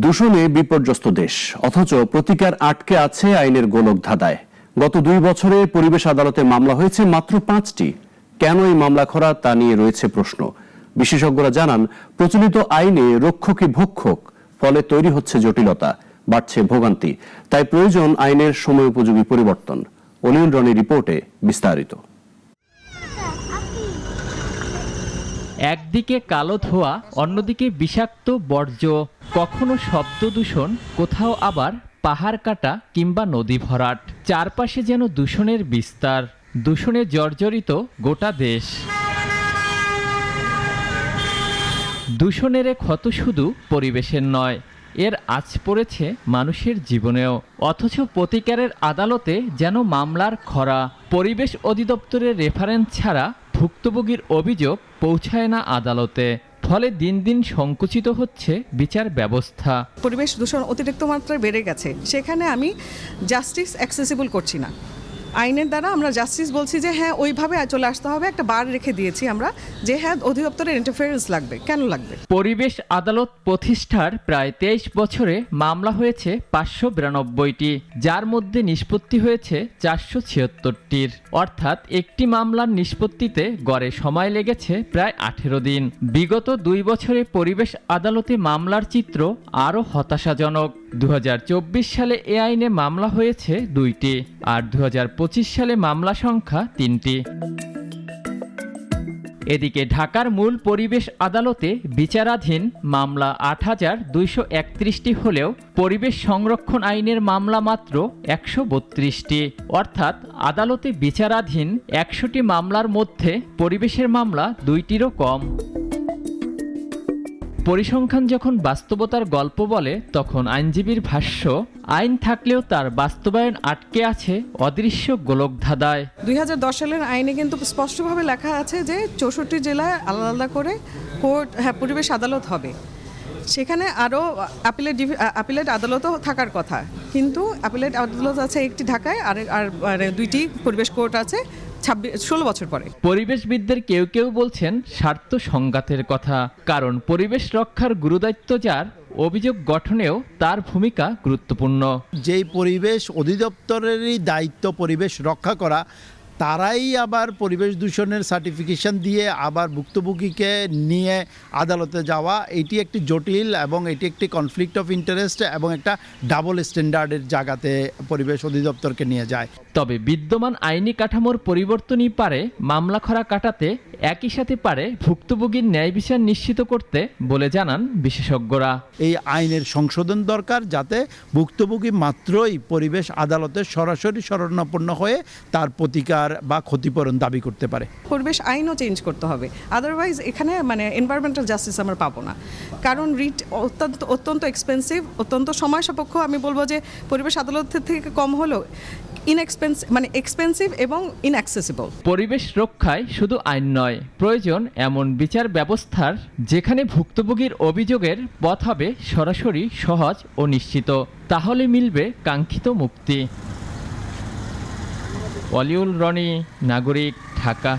দূষণে বিপর্যস্ত দেশ, অথচ প্রতিকার আটকে আছে আইনের গোলক ধাঁধায়। গত 2 বছরে পরিবেশ আদালতে মামলা হয়েছে মাত্র 5টি। কেন এই মামলা খরা তা নিয়ে রয়েছে প্রশ্ন। বিশেষজ্ঞরা জানান, প্রচলিত আইনে রক্ষকই ভক্ষক, ফলে তৈরি হচ্ছে জটিলতা, বাড়ছে ভোগান্তি। তাই প্রয়োজন আইনের সময়োপযোগী পরিবর্তন। অনিল রনির রিপোর্টে বিস্তারিত। একদিকে কালো ধোঁয়া, অন্যদিকে বিষাক্ত বর্জ্য, কখনো শব্দ দূষণ, কোথাও আবার পাহাড় কাটা কিংবা নদী ভরাট। চারপাশে যেন দূষণের বিস্তার, দূষণে জর্জরিত গোটা দেশ। দূষণের ক্ষত শুধু পরিবেশের নয়, এর আঁচ পড়েছে মানুষের জীবনেও। অথচ প্রতিকারের আদালতে যেন মামলার খরা। পরিবেশ অধিদপ্তরের রেফারেন্স ছাড়া ভুক্তভোগীর অভিযোগ পৌঁছায় না আদালতে, ফলে দিন দিন সংকুচিত হচ্ছে বিচার ব্যবস্থা। পরিবেশ দূষণ অতিরিক্ত মাত্রায় বেড়ে গেছে, সেখানে আমি জাস্টিস অ্যাক্সেসিবল করছি না। আইনের দ্বারা আমরা জাস্টিস বলছি যে হ্যাঁ ওইভাবে চলে আসতে হবে, একটা বার রেখে দিয়েছি আমরা যে হ্যাঁ অধিদপ্তরের ইন্টারফারেন্স লাগবে। কেন লাগবে? পরিবেশ আদালত প্রতিষ্ঠার প্রায় 23 বছরে মামলা হয়েছে 592টি, যার মধ্যে নিষ্পত্তি হয়েছে 476টির। অর্থাৎ একটি মামলার নিষ্পত্তিতে গড়ে সময় লেগেছে প্রায় 18 দিন। বিগত 2 বছরে পরিবেশ আদালতে মামলার চিত্র আরও হতাশাজনক। 2024 সালে এ আইনে মামলা হয়েছে 2টি, আর 2025 সালে মামলা সংখ্যা 3টি। এদিকে ঢাকার মূল পরিবেশ আদালতে বিচারাধীন মামলা 8,231টি হলেও পরিবেশ সংরক্ষণ আইনের মামলা মাত্র 132টি। অর্থাৎ আদালতে বিচারাধীন 100টি মামলার মধ্যে পরিবেশের মামলা 2টিরও কম। পরিসংখ্যান যখন বাস্তবতার গল্প বলে, তখন আইনজীবীর ভাষ্য, আইন থাকলেও তার বাস্তবায়ন আটকে আছে অদৃশ্য গোলকধাঁধায়। 2010 সালের আইনে কিন্তু স্পষ্টভাবে লেখা আছে যে 64 জেলায় আলাদা আলাদা করে কোর্ট, পরিবেশ আদালত হবে। সেখানে আরও অ্যাপিলেট আদালতও থাকার কথা, কিন্তু অ্যাপিলেট আদালত আছে একটি ঢাকায়, আর 2টি পরিবেশ কোর্ট আছে 16 বছর পরে। পরিবেশবিদদের কেউ কেউ বলছেন স্বার্থ সংঘাতের কথা, কারণ পরিবেশ রক্ষার গুরুদায়িত্ব যার, অভিযোগ গঠনেও তার ভূমিকা গুরুত্বপূর্ণ। যেই পরিবেশ অধিদপ্তরেরই দায়িত্ব পরিবেশ রক্ষা করা, তারাই আবার পরিবেশ দূষণের সার্টিফিকেশন দিয়ে আবার ভুক্তভোগীকে নিয়ে আদালতে যাওয়া, এটি একটি জটিল এবং এটি একটি কনফ্লিক্ট অফ ইন্টারেস্ট এবং একটা ডাবল স্ট্যান্ডার্ডের জায়গাতে পরিবেশ অধিদপ্তরকে নিয়ে যায়। তবে বিদ্যমান আইনি কাঠামোর পরিবর্তনই পারে মামলা খরা কাটাতে, একই সাথে পারে ভুক্তভোগীর ন্যায় বিচার নিশ্চিত করতে বলে জানান বিশেষজ্ঞরা। এই আইনের সংশোধন দরকার, যাতে ভুক্তভোগী মাত্রই পরিবেশ আদালতে সরাসরি শরণাপন্ন হয়ে তার প্রতিকার বা ক্ষতিপূরণ দাবি করতে পারে। পরিবেশ আইনও চেঞ্জ করতে হবে, আদারওয়াইজ এখানে এনভায়রনমেন্টাল জাস্টিস আমরা পাবো না। কারণ রিট অত্যন্ত এক্সপেন্সিভ, অত্যন্ত সময় সাপেক্ষ। আমি বলবো যে পরিবেশ আদালতের থেকে কম হলেও এক্সপেন্সিভ এবং ইনঅ্যাক্সেসিবল। পরিবেশ রক্ষায় শুধু আইন নয়, প্রয়োজন এমন বিচার ব্যবস্থার যেখানে ভুক্তভোগীর অভিযোগের পথ হবে সরাসরি, সহজ ও নিশ্চিত। তাহলে মিলবে কাঙ্ক্ষিত মুক্তি। অলিউল রনি, নাগরিক, ঢাকা।